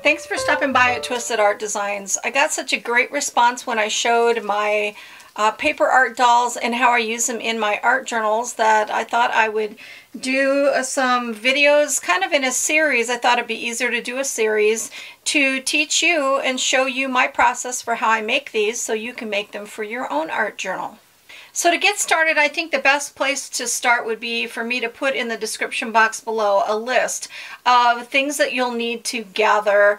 Thanks for stopping by at Twisted Art Designs. I got such a great response when I showed my paper art dolls and how I use them in my art journals that I thought I would do some videos kind of in a series. I thought it'd be easier to do a series to teach you and show you my process for how I make these so you can make them for your own art journal. So to get started, I think the best place to start would be for me to put in the description box below a list of things that you'll need to gather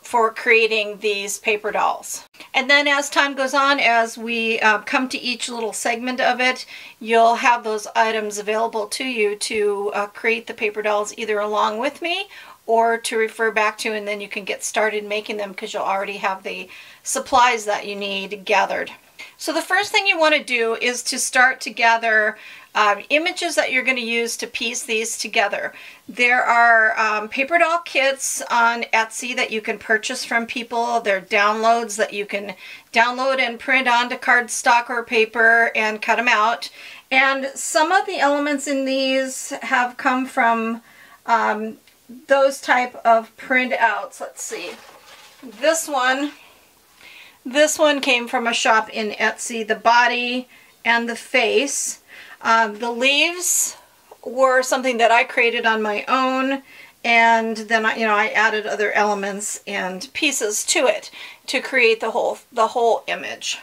for creating these paper dolls. And then as time goes on, as we come to each little segment of it, you'll have those items available to you to create the paper dolls either along with me or to refer back to, and then you can get started making them because you'll already have the supplies that you need gathered. So the first thing you want to do is to start to gather images that you're going to use to piece these together. There are paper doll kits on Etsy that you can purchase from people. They're downloads that you can download and print onto cardstock or paper and cut them out. And some of the elements in these have come from those type of printouts. Let's see. This one came from a shop in Etsy, the body and the face. The leaves were something that I created on my own, and then I added other elements and pieces to it to create the whole image.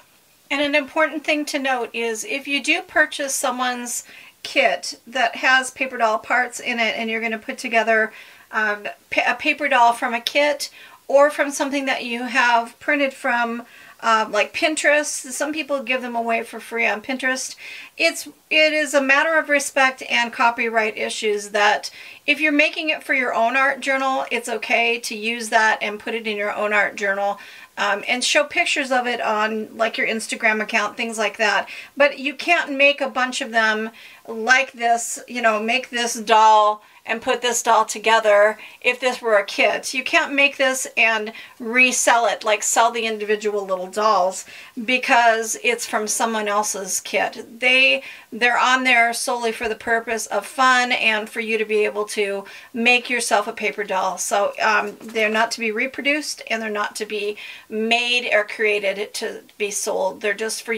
And an important thing to note is if you do purchase someone's kit that has paper doll parts in it and you're going to put together a paper doll from a kit or from something that you have printed from like Pinterest. Some people give them away for free on Pinterest. It is a matter of respect and copyright issues that if you're making it for your own art journal, it's okay to use that and put it in your own art journal and show pictures of it on like your Instagram account, things like that. But you can't make a bunch of them like this, make this doll and put this doll together if this were a kit. You can't make this and resell it, like sell the individual little dolls, because it's from someone else's kit. They're on there solely for the purpose of fun and for you to be able to make yourself a paper doll. So they're not to be reproduced and they're not to be made or created to be sold. They're just for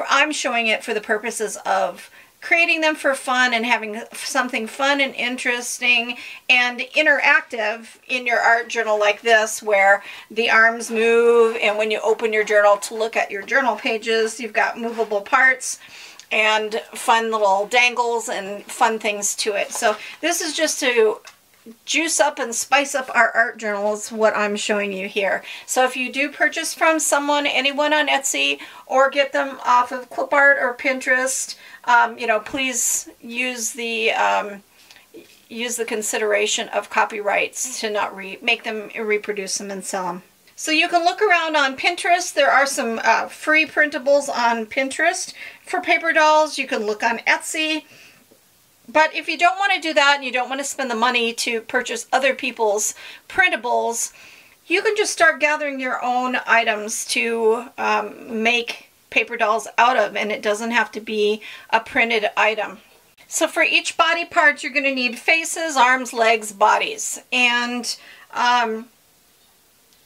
I'm showing it for the purposes of creating them for fun and having something fun and interesting and interactive in your art journal like this, where the arms move, and when you open your journal to look at your journal pages, you've got movable parts and fun little dangles and fun things to it. So this is just to juice up and spice up our art journals, what I'm showing you here. So if you do purchase from anyone on Etsy, or get them off of clipart or Pinterest, please use the consideration of copyrights to not make them, reproduce them, and sell them. So you can look around on Pinterest. There are some free printables on Pinterest for paper dolls. You can look on Etsy. But if you don't want to do that and you don't want to spend the money to purchase other people's printables, you can just start gathering your own items to make paper dolls out of, and it doesn't have to be a printed item. So for each body part, you're going to need faces, arms, legs, bodies. And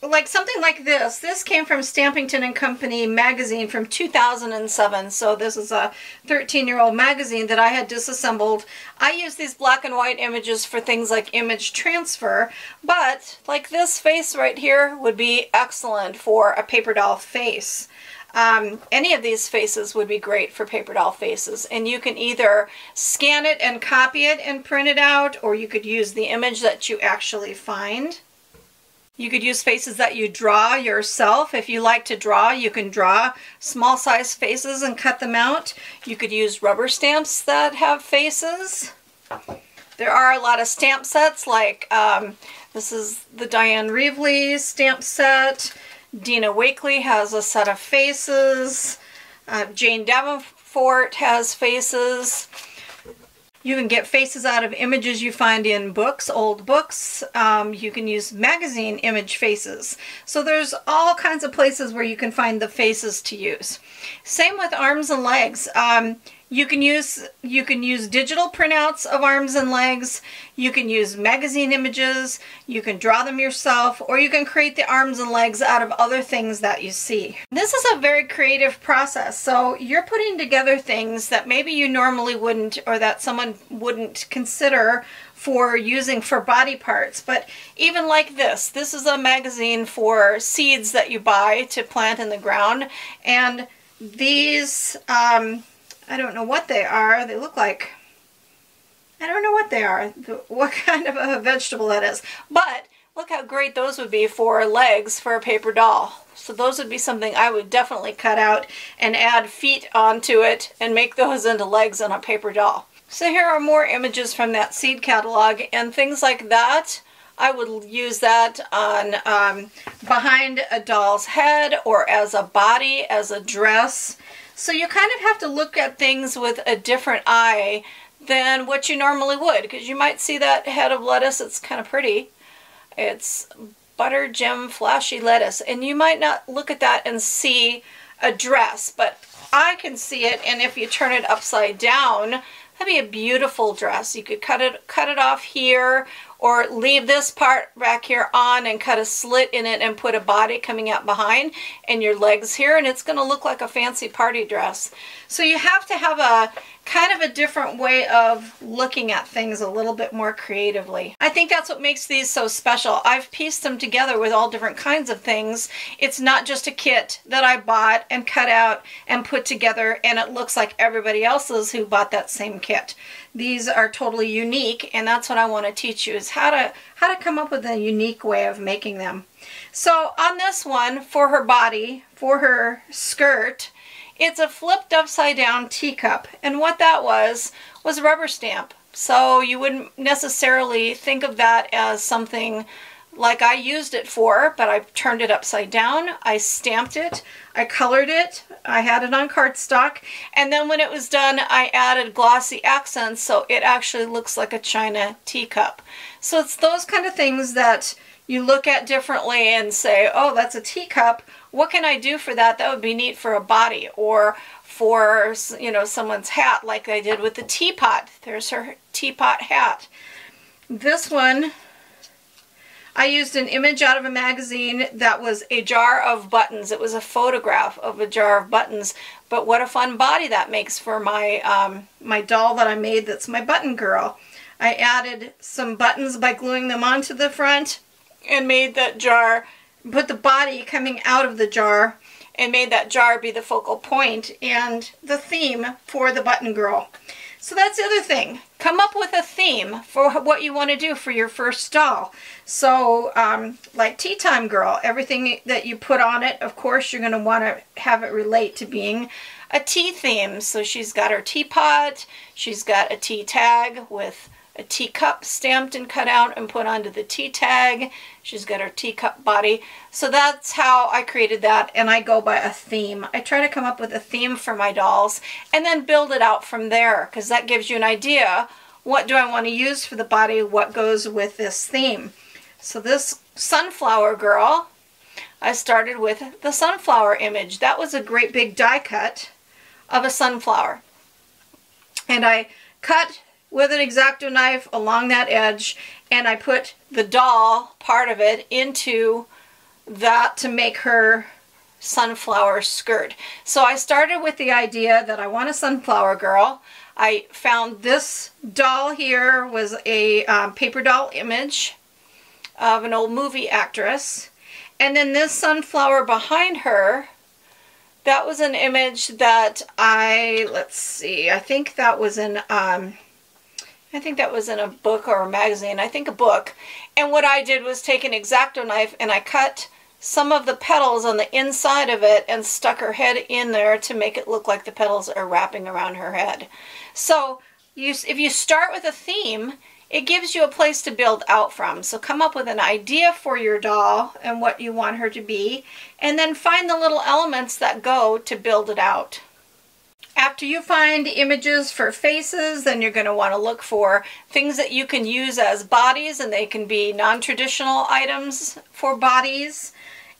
like something like this. This came from Stampington & Company magazine from 2007. So this is a 13-year-old magazine that I had disassembled. I use these black and white images for things like image transfer, but like this face right here would be excellent for a paper doll face. Any of these faces would be great for paper doll faces, and you can either scan it and copy it and print it out, or you could use the image that you actually find. You could use faces that you draw yourself. If you like to draw, you can draw small size faces and cut them out. You could use rubber stamps that have faces. There are a lot of stamp sets, like this is the Diane Reevely stamp set. Dina Wakley has a set of faces. Jane Davenport has faces. You can get faces out of images you find in books, old books. You can use magazine image faces. So there's all kinds of places where you can find the faces to use. Same with arms and legs. You can use digital printouts of arms and legs. You can use magazine images. You can draw them yourself, or you can create the arms and legs out of other things that you see. This is a very creative process. So you're putting together things that maybe you normally wouldn't, or that someone wouldn't consider for using for body parts. But even like this is a magazine for seeds that you buy to plant in the ground. And these, I don't know what they are. They look like, I don't know what they are, what kind of a vegetable that is. But look how great those would be for legs for a paper doll. So those would be something I would definitely cut out and add feet onto it and make those into legs on a paper doll. So here are more images from that seed catalog, and things like that, I would use that on behind a doll's head, or as a body, as a dress. So you kind of have to look at things with a different eye than what you normally would, because you might see that head of lettuce. It's kind of pretty. It's butter gem flashy lettuce, and you might not look at that and see a dress, but I can see it, and if you turn it upside down, that'd be a beautiful dress. You could cut it off here, or leave this part back here on and cut a slit in it and put a body coming out behind and your legs here, and it's going to look like a fancy party dress. So you have to have a kind of a different way of looking at things a little bit more creatively. I think that's what makes these so special. I've pieced them together with all different kinds of things. It's not just a kit that I bought and cut out and put together and it looks like everybody else's who bought that same kit. These are totally unique, and that's what I want to teach you, is how to come up with a unique way of making them. So on this one, for her body, for her skirt, it's a flipped upside down teacup, and what that was a rubber stamp. So you wouldn't necessarily think of that as something like I used it for, but I turned it upside down, I stamped it, I colored it, I had it on cardstock, and then when it was done I added glossy accents so it actually looks like a china teacup. So it's those kind of things that you look at differently and say, oh, that's a teacup, what can I do for that? That would be neat for a body, or for, you know, someone's hat, like I did with the teapot. There's her teapot hat. This one, I used an image out of a magazine that was a jar of buttons. It was a photograph of a jar of buttons, but what a fun body that makes for my my doll that I made that's my button girl. I added some buttons by gluing them onto the front and made that jar, put the body coming out of the jar and made that jar be the focal point and the theme for the button girl. So that's the other thing. Come up with a theme for what you want to do for your first doll. So like Tea Time Girl, everything that you put on it, of course you're going to want to have it relate to being a tea theme. So she's got her teapot, she's got a tea tag with a teacup stamped and cut out and put onto the tea tag. She's got her teacup body. So that's how I created that, and I go by a theme. I try to come up with a theme for my dolls and then build it out from there, because that gives you an idea, what do I want to use for the body, what goes with this theme. So this sunflower girl, I started with the sunflower image. That was a great big die cut of a sunflower. And I cut with an X-Acto knife along that edge, and I put the doll part of it into that to make her sunflower skirt. So I started with the idea that I want a sunflower girl. I found this doll here was a paper doll image of an old movie actress, and then this sunflower behind her, that was an image that let's see, I think that was in a book or a magazine. I think a book. And what I did was take an X-Acto knife and I cut some of the petals on the inside of it and stuck her head in there to make it look like the petals are wrapping around her head. So if you start with a theme, it gives you a place to build out from. So come up with an idea for your doll and what you want her to be, and then find the little elements that go to build it out. After you find images for faces, then you're going to want to look for things that you can use as bodies, and they can be non-traditional items for bodies.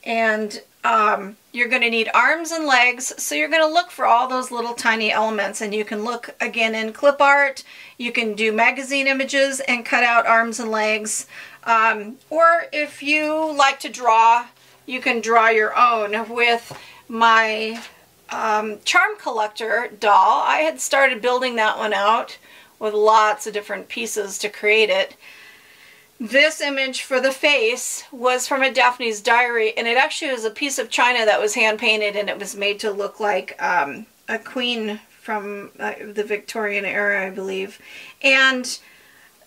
And You're going to need arms and legs, so you're going to look for all those little tiny elements, and you can look again in clip art. You can do magazine images and cut out arms and legs, or if you like to draw, you can draw your own. With my charm collector doll, I had started building that one out with lots of different pieces to create it. This image for the face was from a Daphne's Diary, and it actually was a piece of china that was hand painted, and it was made to look like a queen from the Victorian era, I believe. And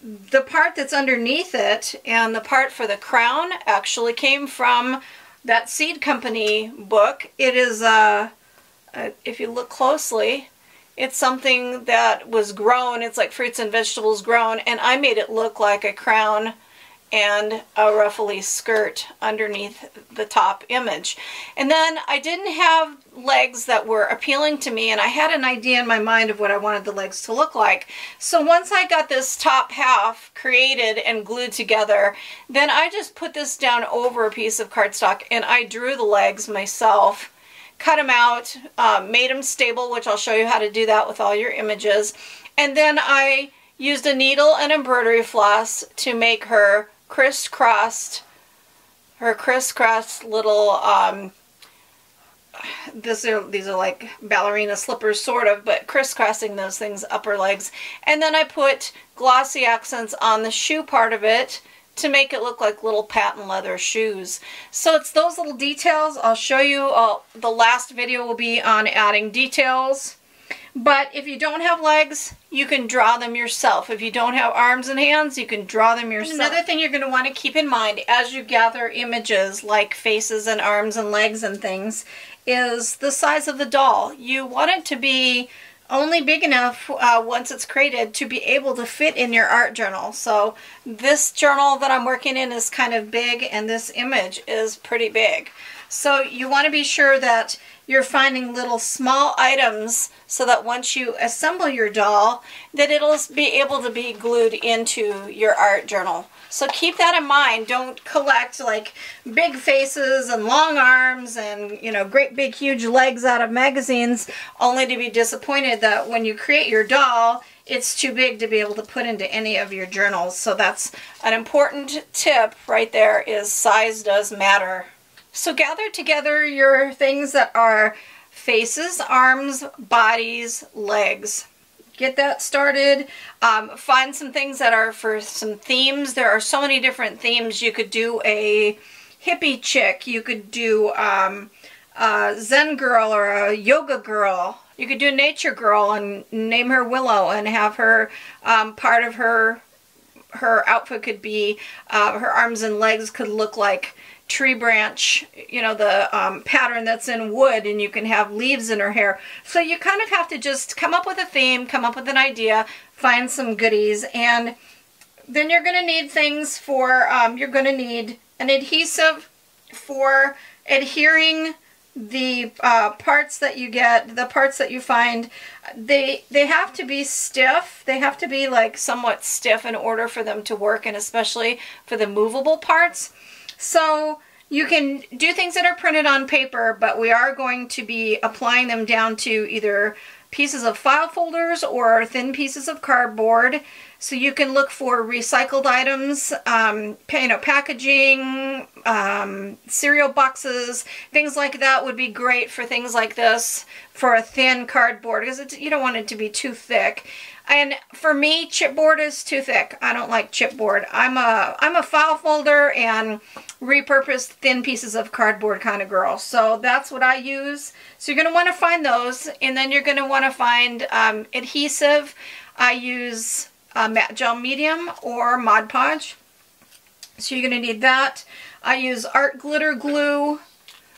the part that's underneath it and the part for the crown actually came from that Seed Company book. It is, if you look closely, it's something that was grown. It's like fruits and vegetables grown, and I made it look like a crown and a ruffly skirt underneath the top image. And then I didn't have legs that were appealing to me, and I had an idea in my mind of what I wanted the legs to look like. So once I got this top half created and glued together, then I just put this down over a piece of cardstock and I drew the legs myself, cut them out, made them stable, which I'll show you how to do that with all your images. And then I used a needle and embroidery floss to make her crisscrossed little, these are like ballerina slippers sort of, but crisscrossing those things, upper legs. And then I put glossy accents on the shoe part of it to make it look like little patent leather shoes. So it's those little details. I'll show you, the last video will be on adding details. But if you don't have legs, you can draw them yourself. If you don't have arms and hands, you can draw them yourself. Another thing you're going to want to keep in mind as you gather images like faces and arms and legs and things is the size of the doll. You want it to be only big enough once it's created to be able to fit in your art journal. So this journal that I'm working in is kind of big, and this image is pretty big. So you want to be sure that you're finding little small items so that once you assemble your doll, that it'll be able to be glued into your art journal. So keep that in mind. Don't collect like big faces and long arms and, you know, great big huge legs out of magazines, only to be disappointed that when you create your doll, it's too big to be able to put into any of your journals. So that's an important tip right there, is size does matter. So gather together your things that are faces, arms, bodies, legs. Get that started. Find some things that are for some themes. There are so many different themes. You could do a hippie chick. You could do a Zen girl or a yoga girl. You could do a nature girl and name her Willow and have her, part of her outfit could be, her arms and legs could look like tree branch, you know, the pattern that's in wood, and you can have leaves in her hair. So you kind of have to just come up with a theme, come up with an idea, find some goodies, and then you're going to need things for, you're going to need an adhesive for adhering the parts that you get, the parts that you find. They have to be stiff. They have to be like somewhat stiff in order for them to work, and especially for the movable parts. So you can do things that are printed on paper, but we are going to be applying them down to either pieces of file folders or thin pieces of cardboard. So you can look for recycled items, you know, packaging, cereal boxes, things like that would be great for things like this, for a thin cardboard, because you don't want it to be too thick. And for me, chipboard is too thick. I don't like chipboard. I'm a file folder and repurposed thin pieces of cardboard kind of girl. So that's what I use. So you're going to want to find those, and then you're going to want to find adhesive. I use matte gel medium or Mod Podge. So you're going to need that. I use art glitter glue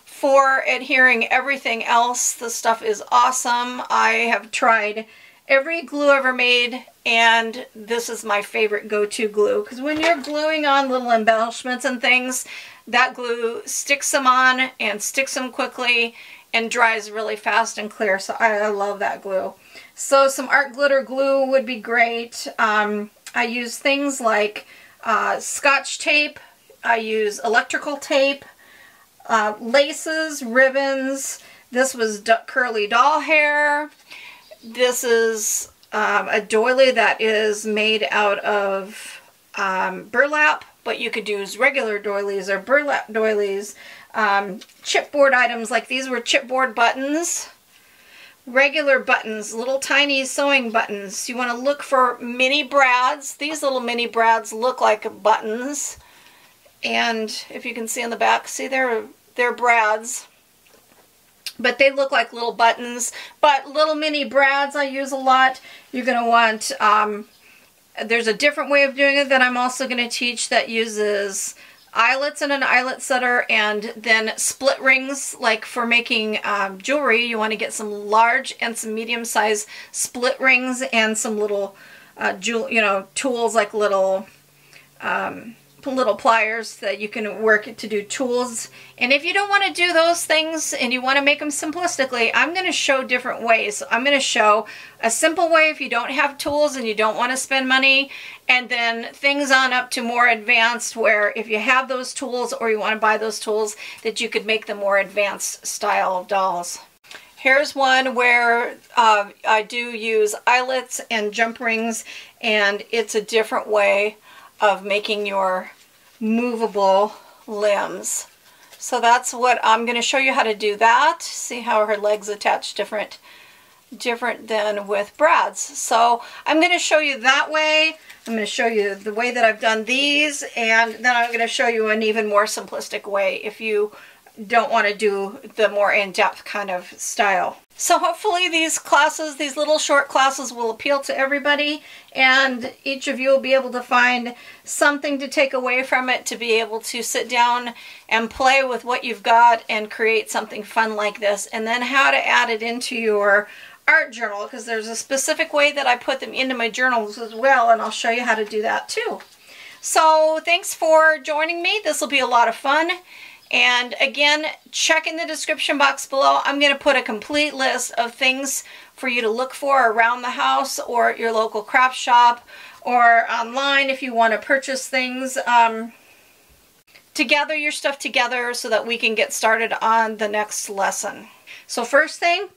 for adhering everything else. This stuff is awesome. I have tried every glue ever made, and this is my favorite go-to glue, because when you're gluing on little embellishments and things, that glue sticks them on and sticks them quickly and dries really fast and clear. So I love that glue. So some art glitter glue would be great. I use things like Scotch tape. I use electrical tape. laces, ribbons. This was curly doll hair. This is a doily that is made out of burlap, but you could use regular doilies or burlap doilies. Chipboard items, like these were chipboard buttons. Regular buttons, little tiny sewing buttons. You want to look for mini brads. These little mini brads look like buttons. And if you can see on the back, see they're brads. But they look like little buttons. But little mini brads I use a lot. You're going to want, there's a different way of doing it that I'm also going to teach that uses eyelets and an eyelet setter, and then split rings. Like for making jewelry, you want to get some large and some medium-sized split rings and some little tools, like little pliers that you can work to do tools. And if you don't want to do those things and you want to make them simplistically, I'm going to show different ways. So I'm going to show a simple way if you don't have tools and you don't want to spend money, and then things on up to more advanced where if you have those tools or you want to buy those tools, that you could make the more advanced style of dolls. Here's one where I do use eyelets and jump rings, and it's a different way of making your movable limbs. So that's what I'm going to show you how to do that. See how her legs attach different than with brads. So I'm going to show you that way. I'm going to show you the way that I've done these, and then I'm going to show you an even more simplistic way if you don't want to do the more in-depth kind of style. So hopefully these classes, these little short classes, will appeal to everybody, and each of you will be able to find something to take away from it, to be able to sit down and play with what you've got and create something fun like this, and then how to add it into your art journal, because there's a specific way that I put them into my journals as well, and I'll show you how to do that too. So thanks for joining me. This will be a lot of fun. And again, check in the description box below. I'm going to put a complete list of things for you to look for around the house or at your local craft shop or online if you want to purchase things to gather your stuff together so that we can get started on the next lesson. So first thing,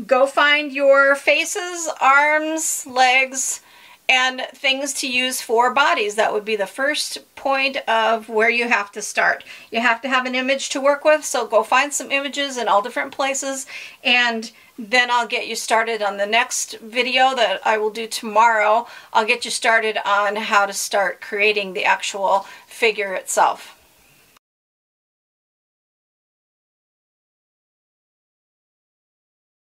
go find your faces, arms, legs, and things to use for bodies. That would be the first point of where you have to start. You have to have an image to work with, so go find some images in all different places, and then I'll get you started on the next video that I will do tomorrow. I'll get you started on how to start creating the actual figure itself.